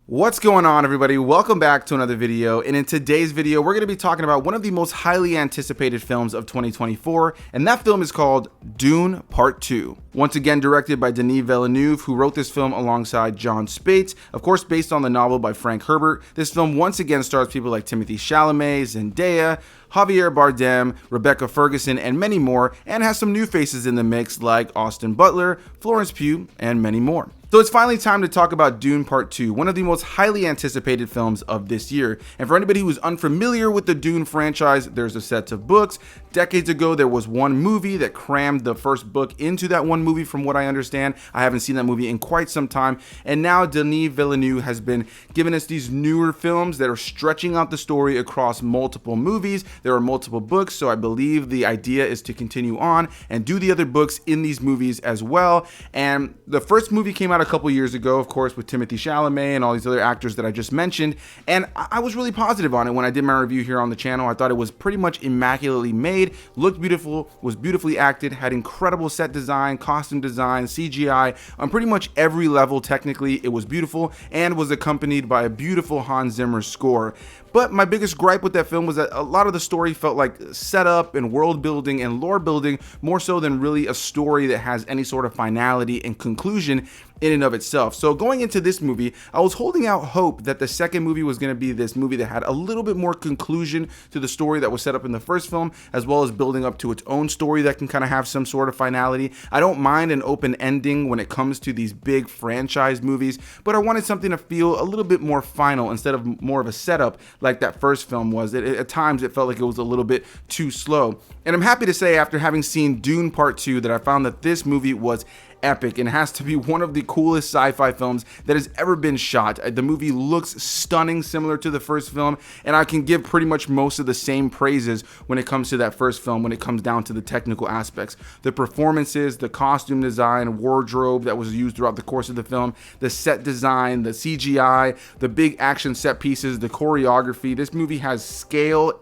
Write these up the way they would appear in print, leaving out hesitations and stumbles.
What's going on, everybody? Welcome back to another video, and in today's video we're going to be talking about one of the most highly anticipated films of 2024, and that film is called Dune Part 2. Once again directed by Denis Villeneuve, who wrote this film alongside John Spates, of course based on the novel by Frank Herbert. This film once again stars people like Timothée Chalamet, Zendaya, Javier, Bardem, Rebecca Ferguson, and many more, and has some new faces in the mix like Austin Butler, Florence Pugh, and many more. So it's finally time to talk about Dune Part 2, one of the most highly anticipated films of this year. And for anybody who's unfamiliar with the Dune franchise, there's a set of books. Decades ago, there was one movie that crammed the first book into that one movie, from what I understand. I haven't seen that movie in quite some time. And now Denis Villeneuve has been giving us these newer films that are stretching out the story across multiple movies. There are multiple books, so I believe the idea is to continue on and do the other books in these movies as well. And the first movie came out a couple years ago, of course, with Timothée Chalamet and all these other actors that I just mentioned, and I was really positive on it when I did my review here on the channel. I thought it was pretty much immaculately made, looked beautiful, was beautifully acted, had incredible set design, costume design, CGI on pretty much every level. Technically, it was beautiful and was accompanied by a beautiful Hans Zimmer score. But my biggest gripe with that film was that a lot of the story felt like setup and world building and lore building, more so than really a story that has any sort of finality and conclusion in and of itself. So going into this movie, I was holding out hope that the second movie was going to be this movie that had a little bit more conclusion to the story that was set up in the first film, as well as building up to its own story that can kind of have some sort of finality. I don't mind an open ending when it comes to these big franchise movies, but I wanted something to feel a little bit more final instead of more of a setup like that first film was. At times it felt like it was a little bit too slow. And I'm happy to say, after having seen Dune Part 2, that I found that this movie was epic and has to be one of the coolest sci-fi films that has ever been shot. The movie looks stunning, similar to the first film, and I can give pretty much most of the same praises when it comes to that first film, when it comes down to the technical aspects. The performances, the costume design, wardrobe that was used throughout the course of the film, the set design, the CGI, the big action set pieces, the choreography. This movie has scale,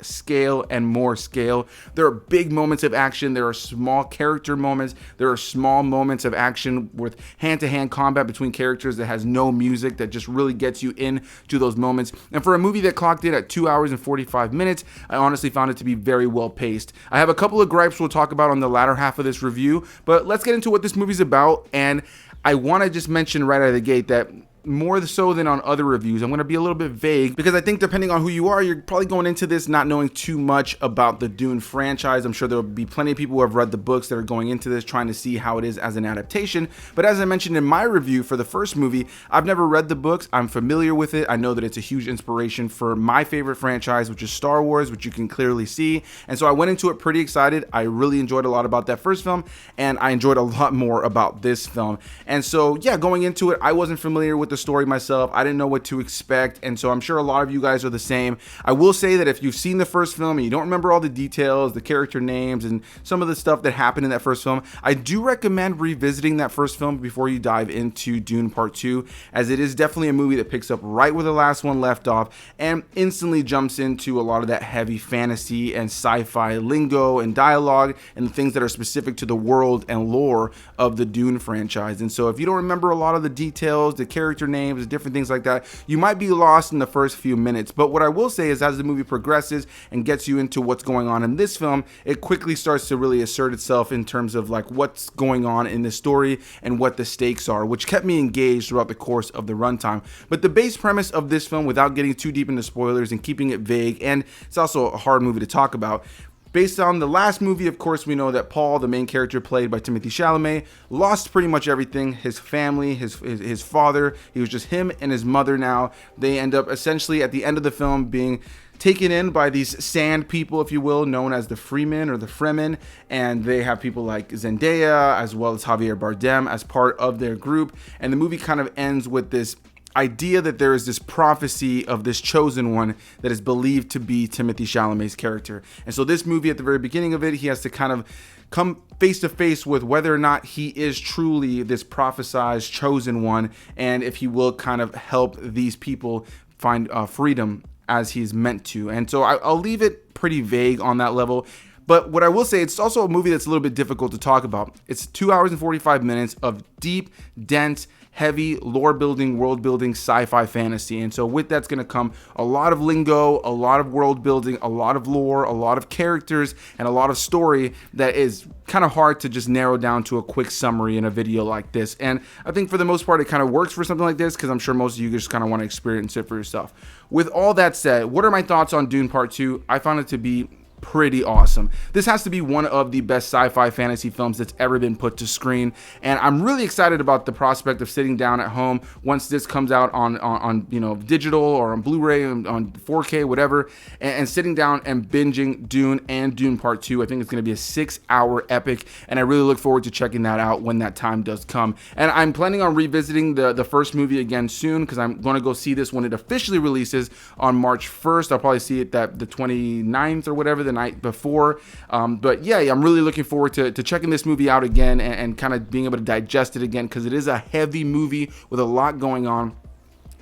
and more scale. There are big moments of action. There are small character moments. There are small moments of action with hand-to-hand combat between characters that has no music, that just really gets you into those moments. And for a movie that clocked in at 2 hours and 45 minutes, I honestly found it to be very well paced. I have a couple of gripes we'll talk about on the latter half of this review, but let's get into what this movie's about. And I want to just mention right out of the gate that more so than on other reviews, I'm going to be a little bit vague, because I think depending on who you are, you're probably going into this not knowing too much about the Dune franchise. I'm sure there will be plenty of people who have read the books that are going into this trying to see how it is as an adaptation. But as I mentioned in my review for the first movie, I've never read the books. I'm familiar with it. I know that it's a huge inspiration for my favorite franchise, which is Star Wars, which you can clearly see. And so I went into it pretty excited. I really enjoyed a lot about that first film, and I enjoyed a lot more about this film. And so yeah, going into it, I wasn't familiar with the story myself. I didn't know what to expect, and so I'm sure a lot of you guys are the same. I will say that if you've seen the first film and you don't remember all the details, the character names, and some of the stuff that happened in that first film, I do recommend revisiting that first film before you dive into Dune Part 2, as it is definitely a movie that picks up right where the last one left off and instantly jumps into a lot of that heavy fantasy and sci-fi lingo and dialogue and the things that are specific to the world and lore of the Dune franchise. And so if you don't remember a lot of the details, the character names, different things like that, you might be lost in the first few minutes. But what I will say is, as the movie progresses and gets you into what's going on in this film, it quickly starts to really assert itself in terms of like what's going on in the story and what the stakes are, which kept me engaged throughout the course of the runtime. But the base premise of this film, without getting too deep into spoilers and keeping it vague, and it's also a hard movie to talk about, based on the last movie, of course, we know that Paul, the main character played by Timothée Chalamet, lost pretty much everything. His family, his father, he was just him and his mother now. They end up essentially at the end of the film being taken in by these sand people, if you will, known as the Freemen or the Fremen, and they have people like Zendaya as well as Javier Bardem as part of their group. And the movie kind of ends with this idea that there is this prophecy of this chosen one that is believed to be Timothée Chalamet's character. And so this movie, at the very beginning of it, he has to kind of come face to face with whether or not he is truly this prophesized chosen one, and if he will kind of help these people find freedom as he's meant to. And so I'll leave it pretty vague on that level. But what I will say, it's also a movie that's a little bit difficult to talk about. It's 2 hours and 45 minutes of deep, dense, heavy lore building, world building, sci-fi fantasy. And so with that's going to come a lot of lingo, a lot of world building, a lot of lore, a lot of characters, and a lot of story that is kind of hard to just narrow down to a quick summary in a video like this. And I think for the most part, it kind of works for something like this, because I'm sure most of you just kind of want to experience it for yourself. With all that said, what are my thoughts on Dune Part 2? I found it to be pretty awesome. This has to be one of the best sci-fi fantasy films that's ever been put to screen, and I'm really excited about the prospect of sitting down at home once this comes out on you know, digital or on Blu-ray, on 4K, whatever, and sitting down and binging Dune and Dune Part 2. I think it's going to be a 6-hour epic, and I really look forward to checking that out when that time does come. And I'm planning on revisiting the first movie again soon, because I'm going to go see this when it officially releases on March 1st. I'll probably see it the 29th or whatever, the night before. But yeah, I'm really looking forward to checking this movie out again, and kind of being able to digest it again, because it is a heavy movie with a lot going on.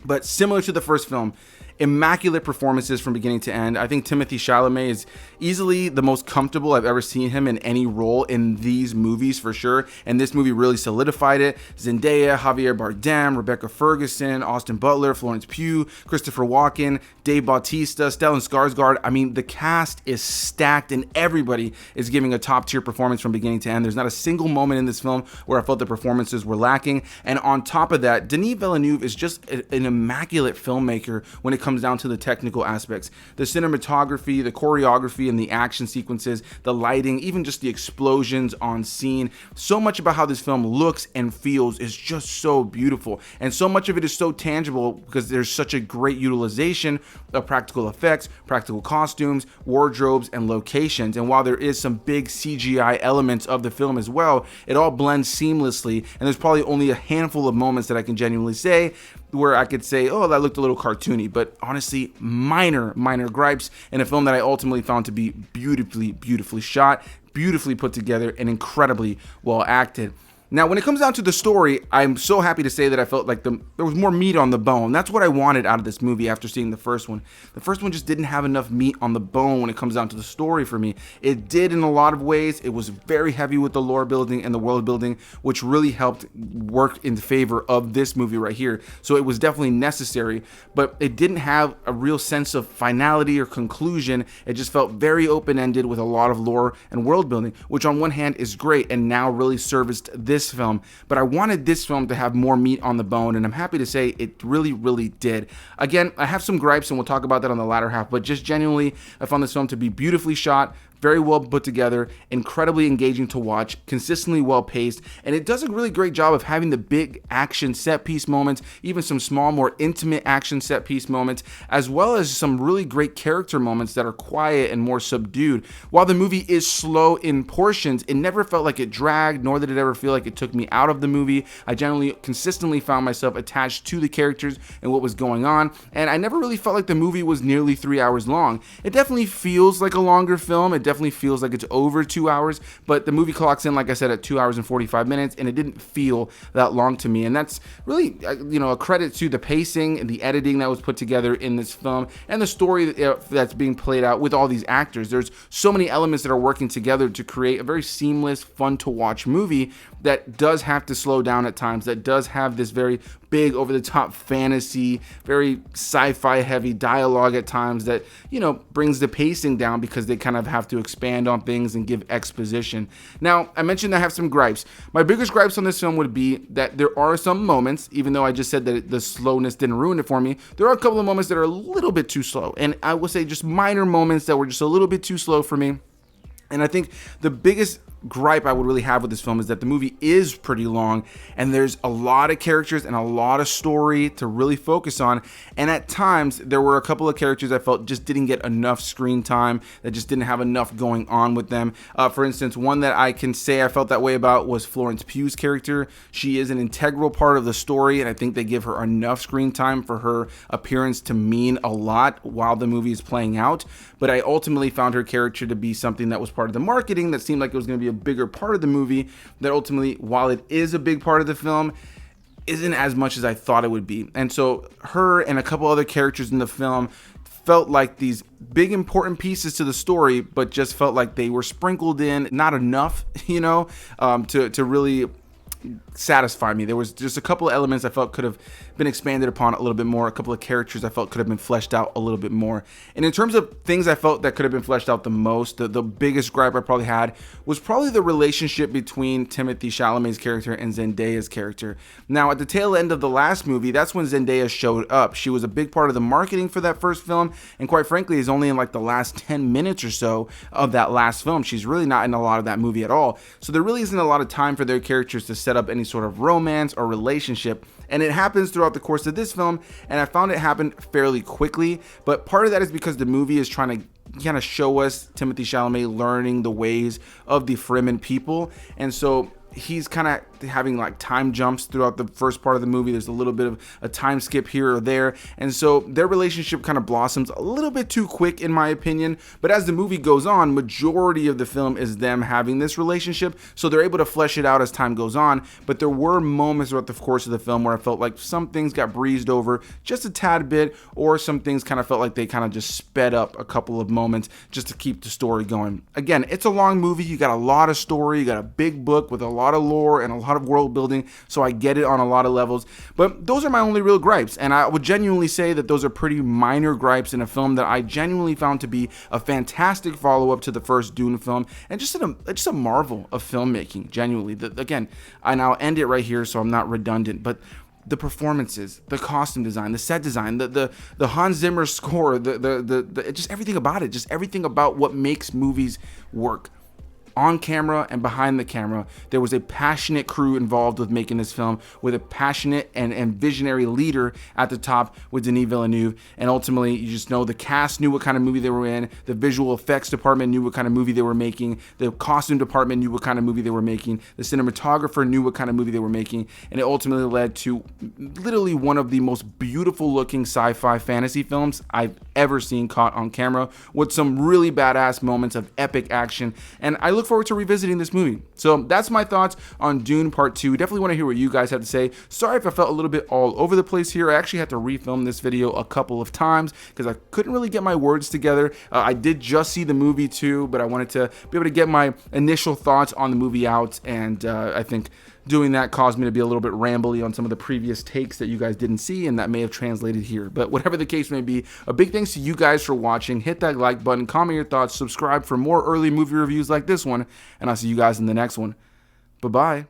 But similar to the first film, immaculate performances from beginning to end. I think Timothée Chalamet is easily the most comfortable I've ever seen him in any role in these movies, for sure, and this movie really solidified it. Zendaya, Javier Bardem, Rebecca Ferguson, Austin Butler, Florence Pugh, Christopher Walken, Dave Bautista, Stellan Skarsgård. I mean, the cast is stacked, and everybody is giving a top-tier performance from beginning to end. There's not a single moment in this film where I felt the performances were lacking. And on top of that, Denis Villeneuve is just an immaculate filmmaker when it comes down to the technical aspects. The cinematography, the choreography, and the action sequences, the lighting, even just the explosions on scene. So much about how this film looks and feels is just so beautiful. And so much of it is so tangible because there's such a great utilization of practical effects, practical costumes, wardrobes, and locations. And while there is some big CGI elements of the film as well, it all blends seamlessly. And there's probably only a handful of moments that I can genuinely say where I could say, oh, that looked a little cartoony, but honestly, minor gripes in a film that I ultimately found to be beautifully shot, beautifully put together, and incredibly well acted. Now, when it comes down to the story, I'm so happy to say that I felt like there was more meat on the bone. That's what I wanted out of this movie after seeing the first one. The first one just didn't have enough meat on the bone when it comes down to the story for me. It did in a lot of ways. It was very heavy with the lore building and the world building, which really helped work in favor of this movie right here. So it was definitely necessary, but it didn't have a real sense of finality or conclusion. It just felt very open-ended with a lot of lore and world building, which on one hand is great and now really serviced this film, but I wanted this film to have more meat on the bone, and I'm happy to say it really did. Again, I have some gripes, and we'll talk about that on the latter half, but just genuinely, I found this film to be beautifully shot, very well put together, incredibly engaging to watch, consistently well paced, and it does a really great job of having the big action set piece moments, even some small, more intimate action set piece moments, as well as some really great character moments that are quiet and more subdued. While the movie is slow in portions, it never felt like it dragged, nor did it ever feel like it took me out of the movie. I generally consistently found myself attached to the characters and what was going on, and I never really felt like the movie was nearly 3 hours long. It definitely feels like a longer film. It definitely feels like it's over 2 hours, but the movie clocks in, like I said, at 2 hours and 45 minutes, and it didn't feel that long to me. And that's really, a credit to the pacing and the editing that was put together in this film, and the story that's being played out with all these actors. There's so many elements that are working together to create a very seamless, fun to watch movie that does have to slow down at times, that does have this very big over-the-top fantasy, very sci-fi heavy dialogue at times that, brings the pacing down because they kind of have to expand on things and give exposition. Now, I mentioned I have some gripes. My biggest gripes on this film would be that there are some moments, even though I just said that the slowness didn't ruin it for me, there are a couple of moments that are a little bit too slow. And I will say just minor moments that were just a little bit too slow for me. And I think the biggest gripe I would really have with this film is that the movie is pretty long, and there's a lot of characters and a lot of story to really focus on, and at times there were a couple of characters I felt just didn't get enough screen time, that just didn't have enough going on with them. For instance, one that I can say I felt that way about was Florence Pugh's character. She is an integral part of the story, and I think they give her enough screen time for her appearance to mean a lot while the movie is playing out, but I ultimately found her character to be something that was part of the marketing that seemed like it was going to be a bigger part of the movie, that ultimately, while it is a big part of the film, isn't as much as I thought it would be. And so her and a couple other characters in the film felt like these big important pieces to the story, but just felt like they were sprinkled in, not enough, to really satisfy me. There was just a couple of elements I felt could have been expanded upon a little bit more. A couple of characters I felt could have been fleshed out a little bit more. And in terms of things I felt that could have been fleshed out the most, the biggest gripe I probably had was probably the relationship between Timothée Chalamet's character and Zendaya's character. Now, at the tail end of the last movie, that's when Zendaya showed up. She was a big part of the marketing for that first film, and quite frankly, is only in like the last 10 minutes or so of that last film. She's really not in a lot of that movie at all. So there really isn't a lot of time for their characters to set up any sort of romance or relationship. And it happens throughout the course of this film, and I found it happened fairly quickly. But part of that is because the movie is trying to kind of show us Timothée Chalamet learning the ways of the Fremen people. And so he's kind of having like time jumps throughout the first part of the movie. There's a little bit of a time skip here or there, and so their relationship kind of blossoms a little bit too quick in my opinion. But as the movie goes on, majority of the film is them having this relationship, so they're able to flesh it out as time goes on. But there were moments throughout the course of the film where I felt like some things got breezed over just a tad bit, or some things kind of felt like they kind of just sped up a couple of moments just to keep the story going. Again, it's a long movie, you got a lot of story, you got a big book with a lot of lore and a lot of world building, so I get it on a lot of levels. But those are my only real gripes, and I would genuinely say that those are pretty minor gripes in a film that I genuinely found to be a fantastic follow-up to the first Dune film, and just a marvel of filmmaking, genuinely. Again, and I'll end it right here so I'm not redundant, but the performances, the costume design, the set design, the Hans Zimmer score, the just everything about it, just everything about what makes movies work. On camera and behind the camera, there was a passionate crew involved with making this film, with a passionate and visionary leader at the top with Denis Villeneuve. And ultimately, you just know the cast knew what kind of movie they were in, the visual effects department knew what kind of movie they were making, the costume department knew what kind of movie they were making, the cinematographer knew what kind of movie they were making, and it ultimately led to literally one of the most beautiful looking sci-fi fantasy films I've ever seen caught on camera, with some really badass moments of epic action. And I look forward to revisiting this movie. So that's my thoughts on Dune Part 2. Definitely want to hear what you guys have to say. Sorry if I felt a little bit all over the place here. I actually had to refilm this video a couple of times because I couldn't really get my words together. I did just see the movie too, but I wanted to be able to get my initial thoughts on the movie out, and I think doing that caused me to be a little bit rambly on some of the previous takes that you guys didn't see, and that may have translated here. But whatever the case may be, a big thanks to you guys for watching. Hit that like button, comment your thoughts, subscribe for more early movie reviews like this one, and I'll see you guys in the next one. Bye-bye.